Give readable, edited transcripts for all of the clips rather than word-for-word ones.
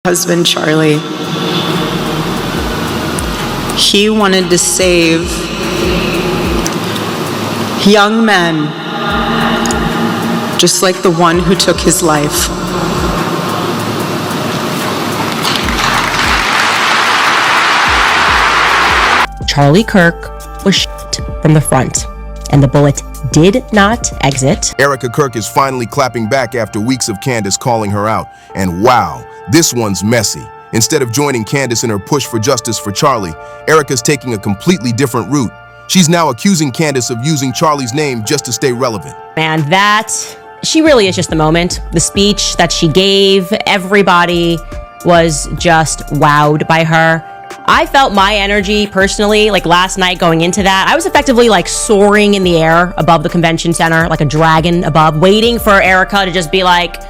husband, Charlie. He wanted to save young men, just like the one who took his life. Charlie Kirk was shot from the front, and the bullet did not exit. Erika Kirk is finally clapping back after weeks of Candace calling her out. And wow, this one's messy. Instead of joining Candace in her push for justice for Charlie, Erika's taking a completely different route. She's now accusing Candace of using Charlie's name just to stay relevant. And she really is just the moment. The speech that she gave, everybody was just wowed by her. I felt my energy personally, like last night going into that, I was effectively like soaring in the air above the convention center, like a dragon above, waiting for Erika to just be like,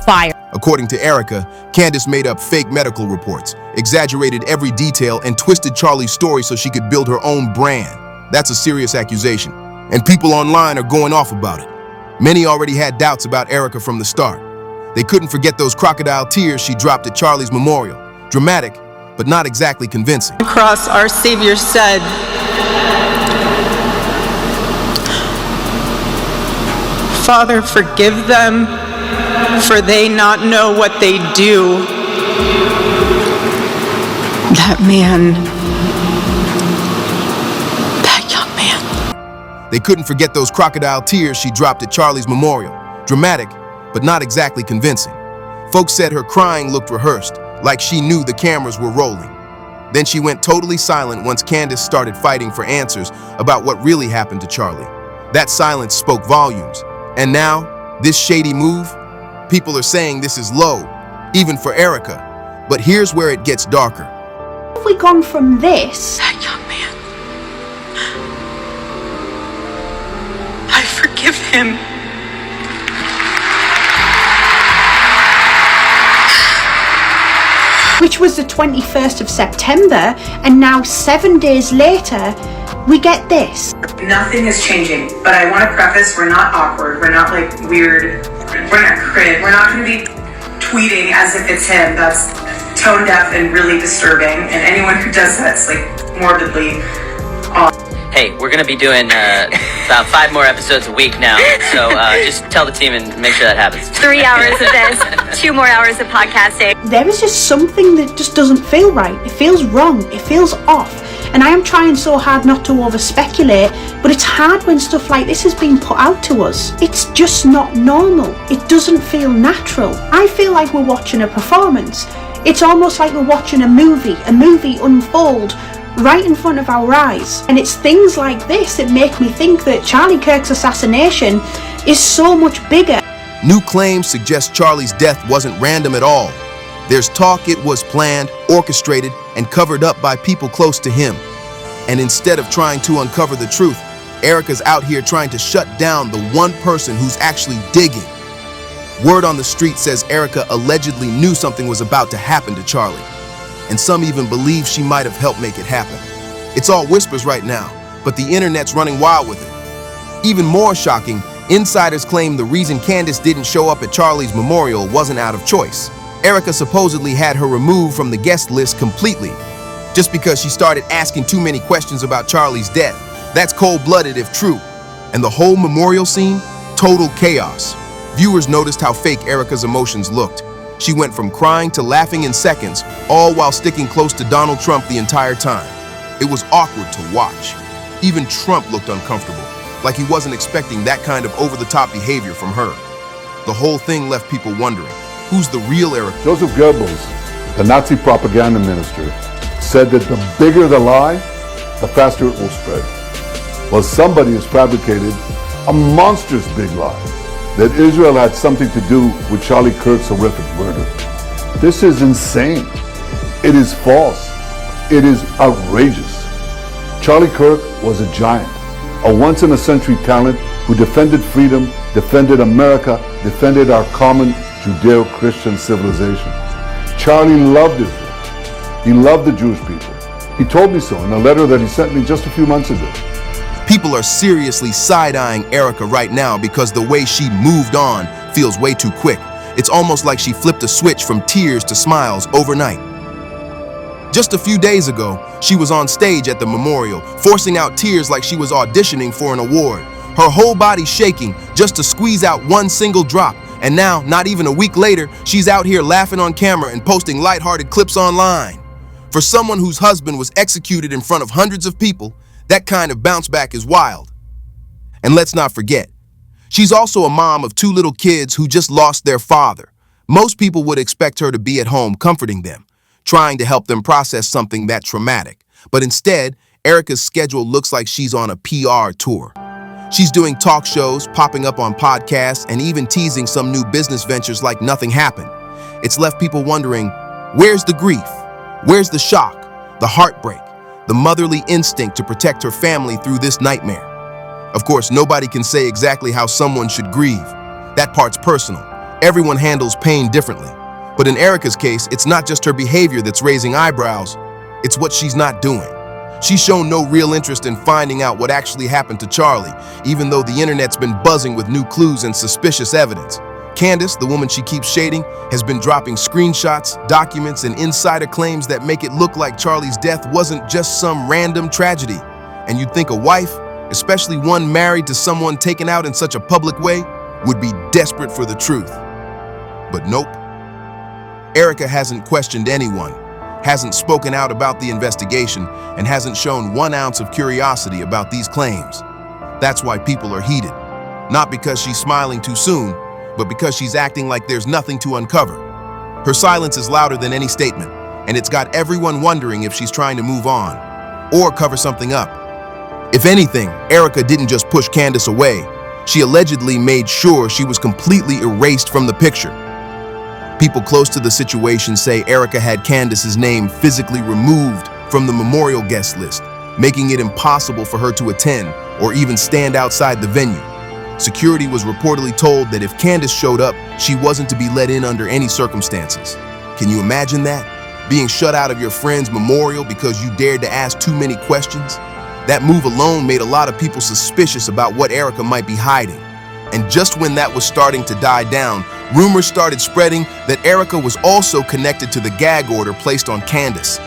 fire. According to Erika, Candace made up fake medical reports, exaggerated every detail, and twisted Charlie's story so she could build her own brand. That's a serious accusation, and people online are going off about it. Many already had doubts about Erika from the start. They couldn't forget those crocodile tears she dropped at Charlie's memorial. Dramatic, but not exactly convincing. On the cross, our Savior said, "Father, forgive them, for they not know what they do." That young man. They couldn't forget those crocodile tears she dropped at Charlie's memorial. Dramatic, but not exactly convincing. Folks said her crying looked rehearsed, like she knew the cameras were rolling. Then she went totally silent once Candace started fighting for answers about what really happened to Charlie. That silence spoke volumes. And now, this shady move? People are saying this is low, even for Erika. But here's where it gets darker. Have we gone from this? That young man. I forgive him. Which was the 21st of September, and now 7 days later, we get this. Nothing is changing, but I want to preface, we're not awkward, we're not like weird, we're not crib, we're not going to be tweeting as if it's him. That's tone deaf and really disturbing, and anyone who does that's like morbidly off. Hey, we're going to be doing about 5 more episodes a week now, so just tell the team and make sure that happens. 3 hours of this, 2 more hours of podcasting. There is just something that just doesn't feel right. It feels wrong. It feels off. And I am trying so hard not to over-speculate, but it's hard when stuff like this is being put out to us. It's just not normal. It doesn't feel natural. I feel like we're watching a performance. It's almost like we're watching a movie unfold right in front of our eyes. And it's things like this that make me think that Charlie Kirk's assassination is so much bigger. New claims suggest Charlie's death wasn't random at all. There's talk it was planned, orchestrated, and covered up by people close to him. And instead of trying to uncover the truth, Erika's out here trying to shut down the one person who's actually digging. Word on the street says Erika allegedly knew something was about to happen to Charlie. And some even believe she might have helped make it happen. It's all whispers right now, but the internet's running wild with it. Even more shocking, insiders claim the reason Candace didn't show up at Charlie's memorial wasn't out of choice. Erika supposedly had her removed from the guest list completely, just because she started asking too many questions about Charlie's death. That's cold-blooded if true. And the whole memorial scene? Total chaos. Viewers noticed how fake Erika's emotions looked. She went from crying to laughing in seconds, all while sticking close to Donald Trump the entire time. It was awkward to watch. Even Trump looked uncomfortable, like he wasn't expecting that kind of over-the-top behavior from her. The whole thing left people wondering, who's the real Erika? Joseph Goebbels, the Nazi propaganda minister, said that the bigger the lie, the faster it will spread. Well, somebody has fabricated a monstrous big lie that Israel had something to do with Charlie Kirk's horrific murder. This is insane. It is false. It is outrageous. Charlie Kirk was a giant, a once-in-a-century talent who defended freedom, defended America, defended our common Judeo-Christian civilization. Charlie loved Israel. He loved the Jewish people. He told me so in a letter that he sent me just a few months ago. People are seriously side-eyeing Erika right now because the way she moved on feels way too quick. It's almost like she flipped a switch from tears to smiles overnight. Just a few days ago, she was on stage at the memorial, forcing out tears like she was auditioning for an award. Her whole body shaking just to squeeze out one single drop. And now, not even a week later, she's out here laughing on camera and posting lighthearted clips online. For someone whose husband was executed in front of hundreds of people, that kind of bounce back is wild. And let's not forget, she's also a mom of 2 little kids who just lost their father. Most people would expect her to be at home comforting them, trying to help them process something that traumatic. But instead, Erika's schedule looks like she's on a PR tour. She's doing talk shows, popping up on podcasts, and even teasing some new business ventures like nothing happened. It's left people wondering, where's the grief? Where's the shock, the heartbreak, the motherly instinct to protect her family through this nightmare? Of course, nobody can say exactly how someone should grieve. That part's personal. Everyone handles pain differently. But in Erika's case, it's not just her behavior that's raising eyebrows, it's what she's not doing. She's shown no real interest in finding out what actually happened to Charlie, even though the internet's been buzzing with new clues and suspicious evidence. Candace, the woman she keeps shading, has been dropping screenshots, documents, and insider claims that make it look like Charlie's death wasn't just some random tragedy. And you'd think a wife, especially one married to someone taken out in such a public way, would be desperate for the truth. But nope. Erika hasn't questioned anyone, hasn't spoken out about the investigation, and hasn't shown 1 ounce of curiosity about these claims. That's why people are heated. Not because she's smiling too soon, but because she's acting like there's nothing to uncover. Her silence is louder than any statement, and it's got everyone wondering if she's trying to move on or cover something up. If anything, Erika didn't just push Candace away. She allegedly made sure she was completely erased from the picture. People close to the situation say Erika had Candace's name physically removed from the memorial guest list, making it impossible for her to attend or even stand outside the venue. Security was reportedly told that if Candace showed up, she wasn't to be let in under any circumstances. Can you imagine that? Being shut out of your friend's memorial because you dared to ask too many questions? That move alone made a lot of people suspicious about what Erika might be hiding. And just when that was starting to die down, rumors started spreading that Erika was also connected to the gag order placed on Candace.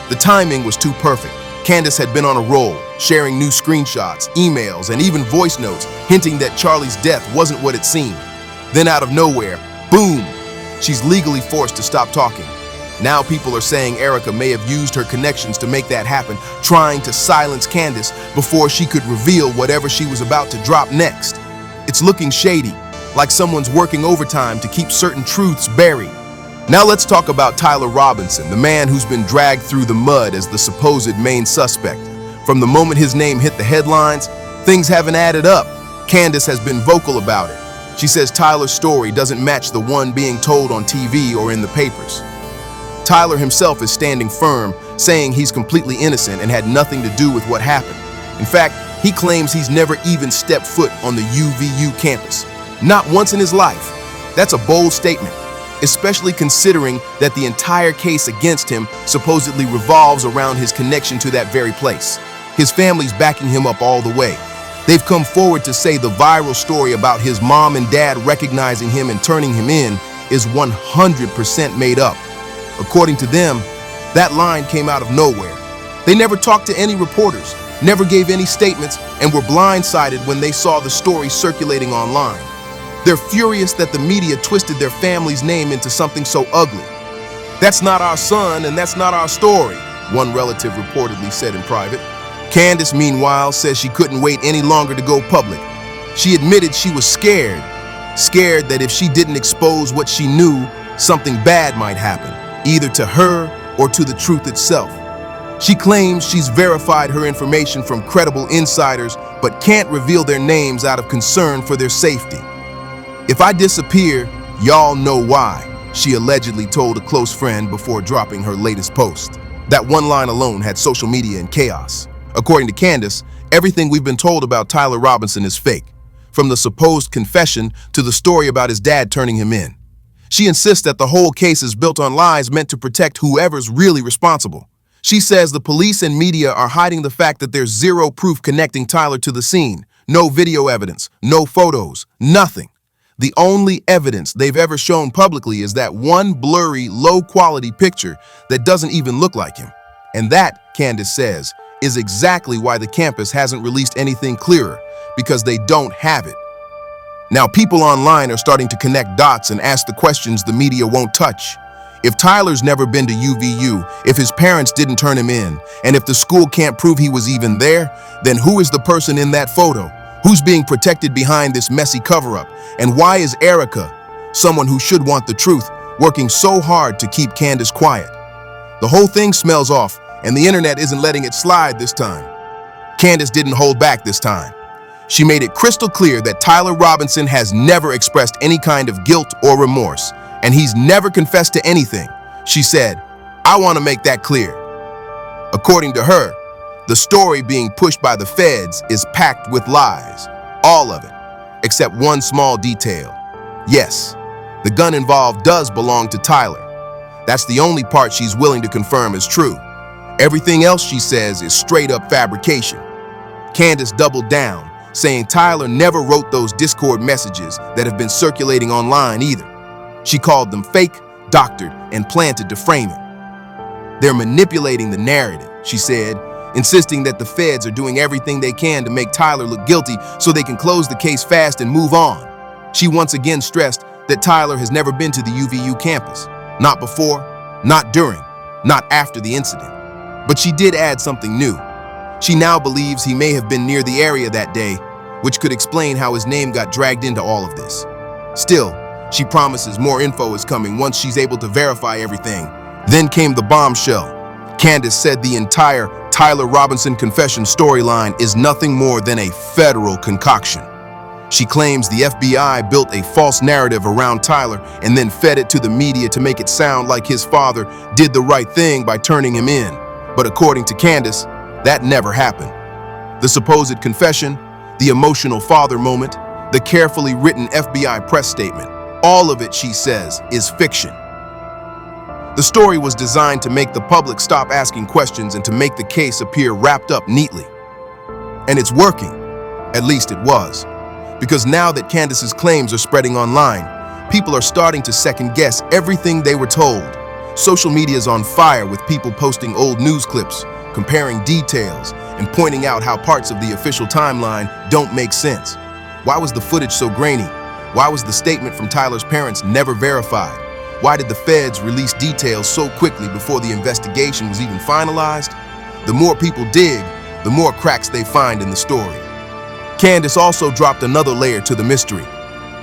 The timing was too perfect. Candace had been on a roll, sharing new screenshots, emails, and even voice notes, hinting that Charlie's death wasn't what it seemed. Then out of nowhere, boom, she's legally forced to stop talking. Now people are saying Erika may have used her connections to make that happen, trying to silence Candace before she could reveal whatever she was about to drop next. It's looking shady, like someone's working overtime to keep certain truths buried. Now let's talk about Tyler Robinson, the man who's been dragged through the mud as the supposed main suspect. From the moment his name hit the headlines, things haven't added up. Candace has been vocal about it. She says Tyler's story doesn't match the one being told on TV or in the papers. Tyler himself is standing firm, saying he's completely innocent and had nothing to do with what happened. In fact, he claims he's never even stepped foot on the UVU campus. Not once in his life. That's a bold statement, especially considering that the entire case against him supposedly revolves around his connection to that very place. His family's backing him up all the way. They've come forward to say the viral story about his mom and dad recognizing him and turning him in is 100% made up. According to them, that line came out of nowhere. They never talked to any reporters, never gave any statements, and were blindsided when they saw the story circulating online. They're furious that the media twisted their family's name into something so ugly. "That's not our son and that's not our story," one relative reportedly said in private. Candace, meanwhile, says she couldn't wait any longer to go public. She admitted she was scared that if she didn't expose what she knew, something bad might happen, either to her or to the truth itself. She claims she's verified her information from credible insiders, but can't reveal their names out of concern for their safety. "If I disappear, y'all know why," she allegedly told a close friend before dropping her latest post. That one line alone had social media in chaos. According to Candace, everything we've been told about Tyler Robinson is fake, from the supposed confession to the story about his dad turning him in. She insists that the whole case is built on lies meant to protect whoever's really responsible. She says the police and media are hiding the fact that there's zero proof connecting Tyler to the scene. No video evidence, no photos, nothing. The only evidence they've ever shown publicly is that one blurry, low-quality picture that doesn't even look like him. And that, Candace says, is exactly why the campus hasn't released anything clearer, because they don't have it. Now, people online are starting to connect dots and ask the questions the media won't touch. If Tyler's never been to UVU, if his parents didn't turn him in, and if the school can't prove he was even there, then who is the person in that photo? Who's being protected behind this messy cover-up? And why is Erika, someone who should want the truth, working so hard to keep Candace quiet? The whole thing smells off, and the internet isn't letting it slide this time. Candace didn't hold back this time. She made it crystal clear that Tyler Robinson has never expressed any kind of guilt or remorse, and he's never confessed to anything. She said, "I want to make that clear." According to her, the story being pushed by the feds is packed with lies, all of it, except one small detail. Yes, the gun involved does belong to Tyler. That's the only part she's willing to confirm is true. Everything else, she says, is straight up fabrication. Candace doubled down, saying Tyler never wrote those Discord messages that have been circulating online either. She called them fake, doctored, and planted to frame him. They're manipulating the narrative, she said, insisting that the feds are doing everything they can to make Tyler look guilty so they can close the case fast and move on. She once again stressed that Tyler has never been to the UVU campus. Not before, not during, not after the incident. But she did add something new. She now believes he may have been near the area that day, which could explain how his name got dragged into all of this. Still, she promises more info is coming once she's able to verify everything. Then came the bombshell. Candace said the entire Tyler Robinson confession storyline is nothing more than a federal concoction. She claims the FBI built a false narrative around Tyler and then fed it to the media to make it sound like his father did the right thing by turning him in. But according to Candace, that never happened. The supposed confession, the emotional father moment, the carefully written FBI press statement, all of it, she says, is fiction. The story was designed to make the public stop asking questions and to make the case appear wrapped up neatly. And it's working. At least it was. Because now that Candace's claims are spreading online, people are starting to second-guess everything they were told. Social media is on fire with people posting old news clips, comparing details, and pointing out how parts of the official timeline don't make sense. Why was the footage so grainy? Why was the statement from Tyler's parents never verified? Why did the feds release details so quickly before the investigation was even finalized? The more people dig, the more cracks they find in the story. Candace also dropped another layer to the mystery.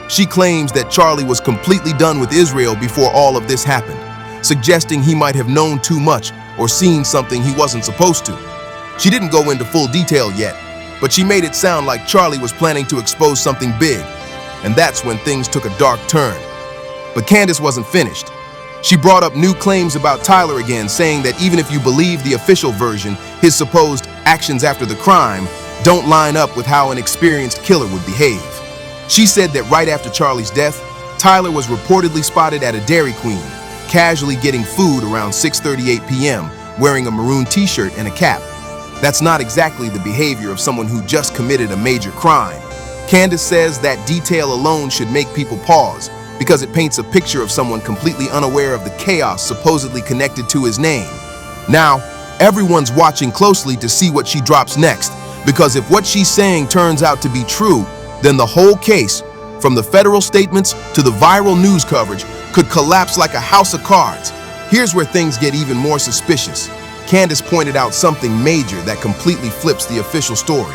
She claims that Charlie was completely done with Israel before all of this happened, suggesting he might have known too much or seen something he wasn't supposed to. She didn't go into full detail yet, but she made it sound like Charlie was planning to expose something big, and that's when things took a dark turn. But Candace wasn't finished. She brought up new claims about Tyler again, saying that even if you believe the official version, his supposed actions after the crime don't line up with how an experienced killer would behave. She said that right after Charlie's death, Tyler was reportedly spotted at a Dairy Queen, casually getting food around 6:38 p.m., wearing a maroon t-shirt and a cap. That's not exactly the behavior of someone who just committed a major crime. Candace says that detail alone should make people pause, because it paints a picture of someone completely unaware of the chaos supposedly connected to his name. Now, everyone's watching closely to see what she drops next, because if what she's saying turns out to be true, then the whole case, from the federal statements to the viral news coverage, could collapse like a house of cards. Here's where things get even more suspicious. Candace pointed out something major that completely flips the official story.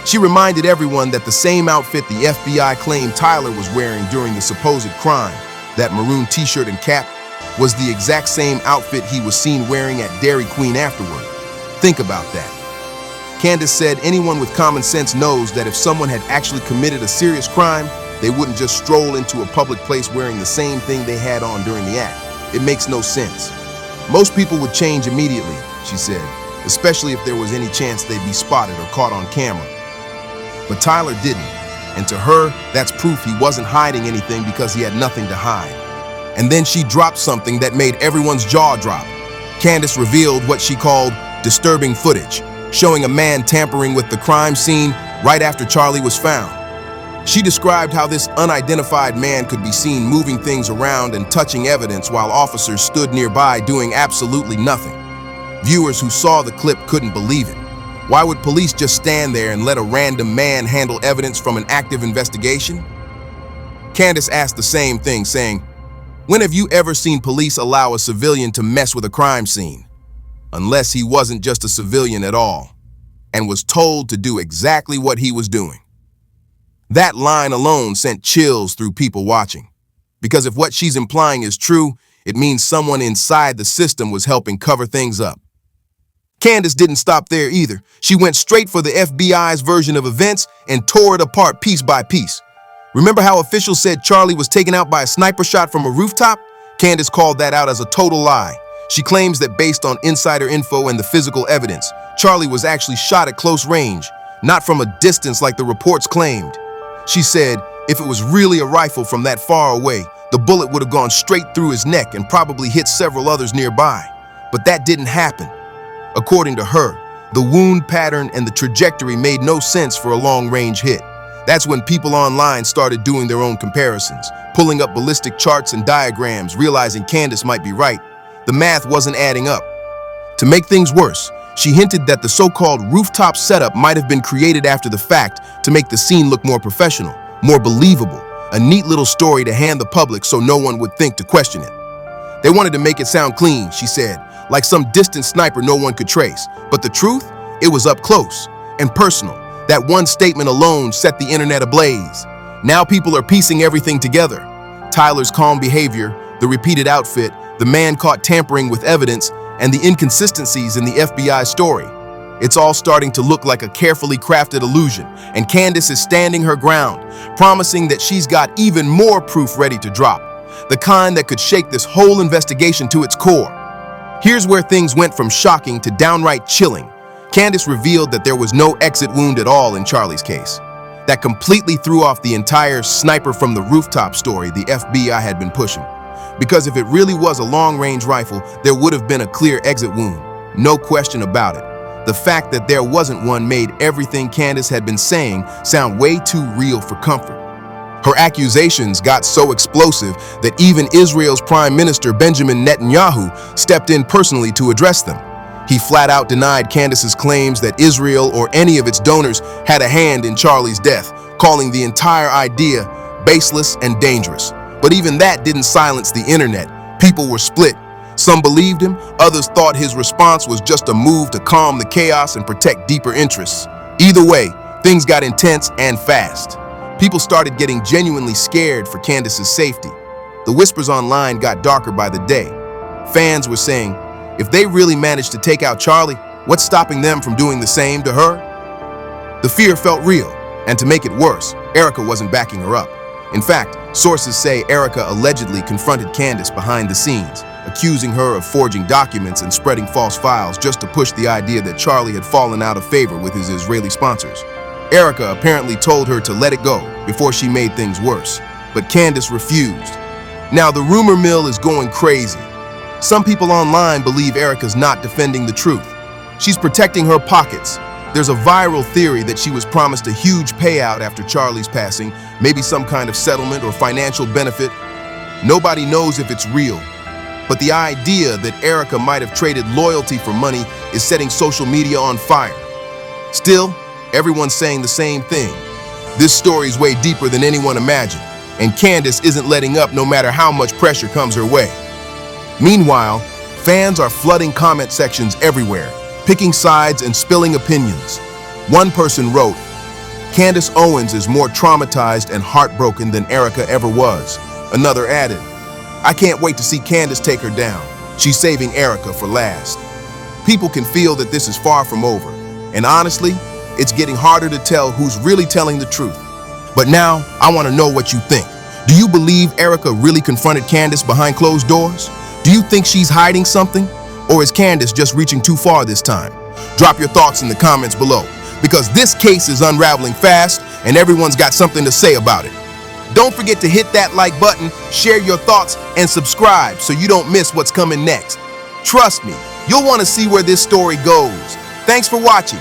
She reminded everyone that the same outfit the FBI claimed Tyler was wearing during the supposed crime, that maroon t-shirt and cap, was the exact same outfit he was seen wearing at Dairy Queen afterward. Think about that. Candace said anyone with common sense knows that if someone had actually committed a serious crime, they wouldn't just stroll into a public place wearing the same thing they had on during the act. It makes no sense. Most people would change immediately, she said, especially if there was any chance they'd be spotted or caught on camera. But Tyler didn't, and to her, that's proof he wasn't hiding anything because he had nothing to hide. And then she dropped something that made everyone's jaw drop. Candace revealed what she called disturbing footage, showing a man tampering with the crime scene right after Charlie was found. She described how this unidentified man could be seen moving things around and touching evidence while officers stood nearby doing absolutely nothing. Viewers who saw the clip couldn't believe it. Why would police just stand there and let a random man handle evidence from an active investigation? Candace asked the same thing, saying, "When have you ever seen police allow a civilian to mess with a crime scene? Unless he wasn't just a civilian at all, and was told to do exactly what he was doing." That line alone sent chills through people watching. Because if what she's implying is true, it means someone inside the system was helping cover things up. Candace didn't stop there either. She went straight for the FBI's version of events and tore it apart piece by piece. Remember how officials said Charlie was taken out by a sniper shot from a rooftop? Candace called that out as a total lie. She claims that based on insider info and the physical evidence, Charlie was actually shot at close range, not from a distance like the reports claimed. She said if it was really a rifle from that far away, the bullet would have gone straight through his neck and probably hit several others nearby. But that didn't happen. According to her, the wound pattern and the trajectory made no sense for a long-range hit. That's when people online started doing their own comparisons, pulling up ballistic charts and diagrams, realizing Candace might be right. The math wasn't adding up. To make things worse, she hinted that the so-called rooftop setup might have been created after the fact to make the scene look more professional, more believable, a neat little story to hand the public so no one would think to question it. They wanted to make it sound clean, she said, like some distant sniper no one could trace. But the truth? It was up close and personal. That one statement alone set the internet ablaze. Now people are piecing everything together. Tyler's calm behavior, the repeated outfit, the man caught tampering with evidence, and the inconsistencies in the FBI story. It's all starting to look like a carefully crafted illusion, and Candace is standing her ground, promising that she's got even more proof ready to drop, the kind that could shake this whole investigation to its core. Here's where things went from shocking to downright chilling. Candace revealed that there was no exit wound at all in Charlie's case. That completely threw off the entire sniper from the rooftop story the FBI had been pushing. Because if it really was a long-range rifle, there would have been a clear exit wound. No question about it. The fact that there wasn't one made everything Candace had been saying sound way too real for comfort. Her accusations got so explosive that even Israel's Prime Minister Benjamin Netanyahu stepped in personally to address them. He flat out denied Candace's claims that Israel or any of its donors had a hand in Charlie's death, calling the entire idea baseless and dangerous. But even that didn't silence the internet. People were split. Some believed him, others thought his response was just a move to calm the chaos and protect deeper interests. Either way, things got intense and fast. People started getting genuinely scared for Candace's safety. The whispers online got darker by the day. Fans were saying, if they really managed to take out Charlie, what's stopping them from doing the same to her? The fear felt real, and to make it worse, Erika wasn't backing her up. In fact, sources say Erika allegedly confronted Candace behind the scenes, accusing her of forging documents and spreading false files just to push the idea that Charlie had fallen out of favor with his Israeli sponsors. Erika apparently told her to let it go before she made things worse, but Candace refused. Now the rumor mill is going crazy. Some people online believe Erika's not defending the truth. She's protecting her pockets. There's a viral theory that she was promised a huge payout after Charlie's passing, maybe some kind of settlement or financial benefit. Nobody knows if it's real, but the idea that Erika might have traded loyalty for money is setting social media on fire. Still, everyone's saying the same thing. This story's way deeper than anyone imagined, and Candace isn't letting up no matter how much pressure comes her way. Meanwhile, fans are flooding comment sections everywhere, picking sides and spilling opinions. One person wrote, "Candace Owens is more traumatized and heartbroken than Erika ever was." Another added, "I can't wait to see Candace take her down. She's saving Erika for last." People can feel that this is far from over, and honestly, it's getting harder to tell who's really telling the truth. But now, I want to know what you think. Do you believe Erika really confronted Candace behind closed doors? Do you think she's hiding something? Or is Candace just reaching too far this time? Drop your thoughts in the comments below, because this case is unraveling fast and everyone's got something to say about it. Don't forget to hit that like button, share your thoughts, and subscribe so you don't miss what's coming next. Trust me, you'll want to see where this story goes. Thanks for watching.